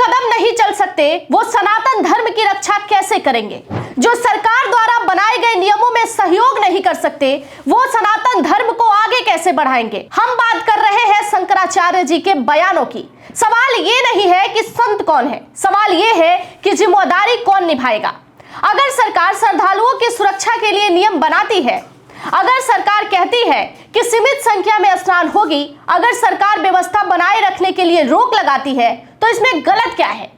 कदम नहीं चल सकते वो सनातन धर्म की रक्षा कैसे करेंगे? जो सरकार द्वारा बनाए गए नियमों में सहयोग नहीं कर सकते वो सनातन धर्म को आगे कैसे बढ़ाएंगे? हम बात कर रहे हैं शंकराचार्य जी के बयानों की। सवाल ये नहीं है कि संत कौन है, सवाल ये है कि जिम्मेदारी कौन निभाएगा। अगर सरकार श्रद्धालुओं की सुरक्षा के लिए नियम बनाती है, अगर सरकार कहती है कि सीमित संख्या में स्नान होगी, अगर सरकार व्यवस्था बनाए रखने के लिए रोक लगाती है, तो इसमें गलत क्या है?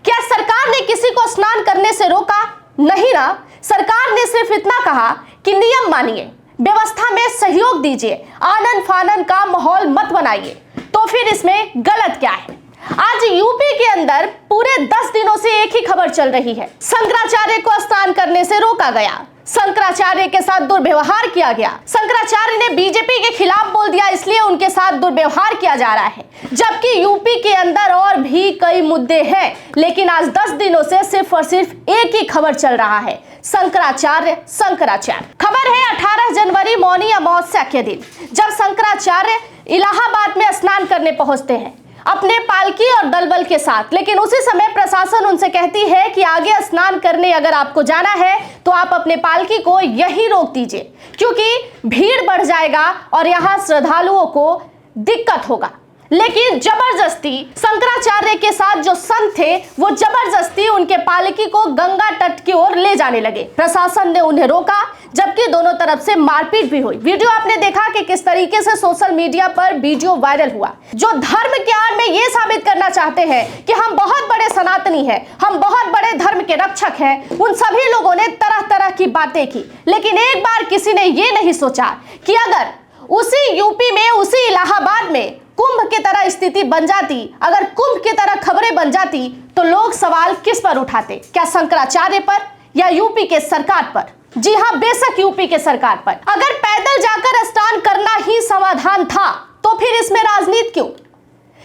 क्या सरकार ने किसी को स्नान करने से रोका? नहीं ना, सरकार ने सिर्फ इतना कहा कि नियम मानिए, व्यवस्था में सहयोग दीजिए, आनन फानन का माहौल मत बनाइए। तो फिर इसमें गलत क्या है? आज यूपी के अंदर पूरे 10 दिनों से एक ही खबर चल रही है। शंकराचार्य को स्नान करने से रोका गया, शंकराचार्य के साथ दुर्व्यवहार किया गया, शंकराचार्य ने बीजेपी के खिलाफ बोल दिया इसलिए उनके साथ दुर्व्यवहार किया जा रहा है। जबकि यूपी के अंदर और भी कई मुद्दे हैं, लेकिन आज 10 दिनों से सिर्फ और सिर्फ एक ही खबर चल रहा है, शंकराचार्य शंकराचार्य। खबर है 18 जनवरी मौनी अमावस्या के दिन, जब शंकराचार्य इलाहाबाद में स्नान करने पहुंचते हैं अपने पालकी और दलबल के साथ। लेकिन उसी समय प्रशासन उनसे कहती है कि आगे स्नान करने अगर आपको जाना है तो आप अपने पालकी को यहीं रोक दीजिए, क्योंकि भीड़ बढ़ जाएगा और यहाँ श्रद्धालुओं को दिक्कत होगा। लेकिन जबरदस्ती शंकराचार्य के साथ जो संत थे वो जबरदस्ती उनके पालकी को गंगा तट की ओर ले जाने लगे। प्रशासन ने उन्हें रोका, जबकि दोनों तरफ से मारपीट भी हुई। वीडियो आपने देखा कि किस तरीके से सोशल मीडिया पर वीडियो वायरल हुआ। जो धर्म के आड़ में ये साबित करना चाहते हैं कि हम बहुत बड़े सनातनी हैं, हम बहुत बड़े धर्म के रक्षक हैं, उन सभी लोगों ने तरह तरह की बातें की। लेकिन एक बार किसी ने ये नहीं सोचा कि अगर उसी यूपी में, उसी इलाहाबाद में कुंभ की तरह स्थिति बन जाती, अगर कुंभ की तरह खबरें बन जाती, तो लोग सवाल किस पर उठाते? क्या शंकराचार्य पर या यूपी के सरकार पर? जी हां, बेशक यूपी के सरकार पर। अगर पैदल जाकर स्नान करना ही समाधान था तो फिर इसमें राजनीति क्यों?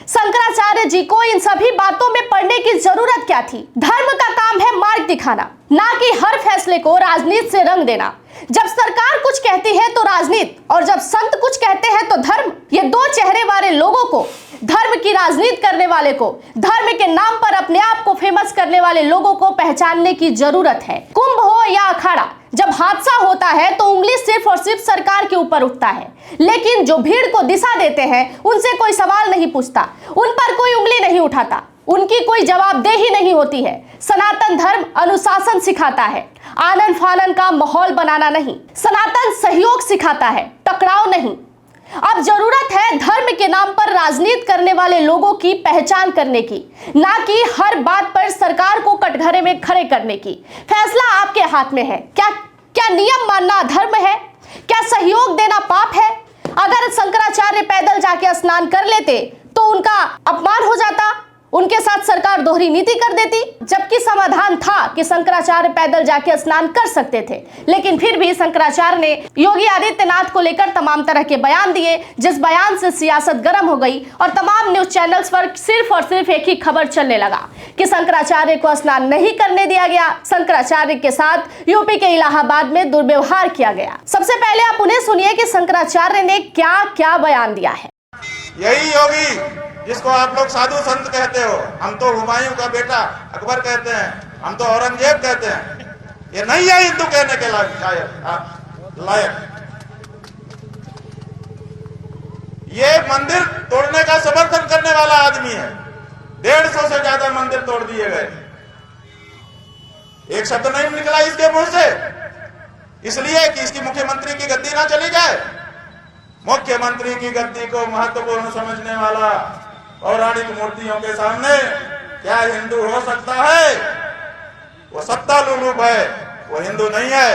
शंकराचार्य जी को इन सभी बातों में पड़ने की जरूरत क्या थी? धर्म का काम है मार्ग दिखाना, ना कि हर फैसले को राजनीति से रंग देना। जब सरकार कुछ कहती है तो राजनीति, और जब संत कुछ कहते हैं तो धर्म। ये दो चेहरे वाले लोगों को, धर्म की राजनीति करने वाले को, धर्म के नाम पर अपने आप को फेमस करने वाले लोगों को पहचानने की जरूरत है। कुंभ हो या अखाड़ा, जब हादसा होता है तो उंगली सिर्फ और सिर्फ सरकार के ऊपर उठता है, लेकिन जो भीड़ को दिशा देते हैं उनसे कोई सवाल नहीं पूछता, उन पर कोई उंगली नहीं उठाता, उनकी कोई जवाबदेही नहीं होती है। सनातन धर्म अनुशासन सिखाता है, आनन फानन का माहौल बनाना नहीं। सनातन सहयोग सिखाता है, टकराव नहीं। अब जरूरत है धर्म के नाम पर राजनीति करने वाले लोगों की पहचान करने की, ना कि हर बात पर सरकार को कटघरे में खड़े करने की। फैसला आपके हाथ में है। क्या नियम मानना धर्म है? क्या सहयोग देना पाप है? अगर शंकराचार्य पैदल जाके स्नान कर लेते तो उनका अपमान हो जाता, उनके साथ सरकार दोहरी नीति कर देती, जबकि समाधान था कि शंकराचार्य पैदल जाके स्नान कर सकते थे। लेकिन फिर भी शंकराचार्य ने योगी आदित्यनाथ को लेकर तमाम तरह के बयान दिए, जिस बयान से सियासत गर्म हो गई और तमाम न्यूज चैनल्स पर सिर्फ और सिर्फ एक ही खबर चलने लगा कि शंकराचार्य को स्नान नहीं करने दिया गया, शंकराचार्य के साथ यूपी के इलाहाबाद में दुर्व्यवहार किया गया। सबसे पहले आप उन्हें सुनिए कि शंकराचार्य ने क्या क्या बयान दिया है। यही योगी जिसको आप लोग साधु संत कहते हो, हम तो हुमायूं का बेटा अकबर कहते हैं, हम तो औरंगजेब कहते हैं, ये नहीं है हिंदू कहने के लायक। ये मंदिर तोड़ने का समर्थन करने वाला आदमी है। 150 से ज्यादा मंदिर तोड़ दिए गए, एक शब्द नहीं निकला इसके मुंह से, इसलिए कि इसकी मुख्यमंत्री की गद्दी ना चली जाए। मुख्यमंत्री की गद्दी को महत्वपूर्ण समझने वाला पौराणिक मूर्तियों के सामने क्या हिंदू हो सकता है? वो सत्ता लुलूप है, वो हिंदू नहीं है।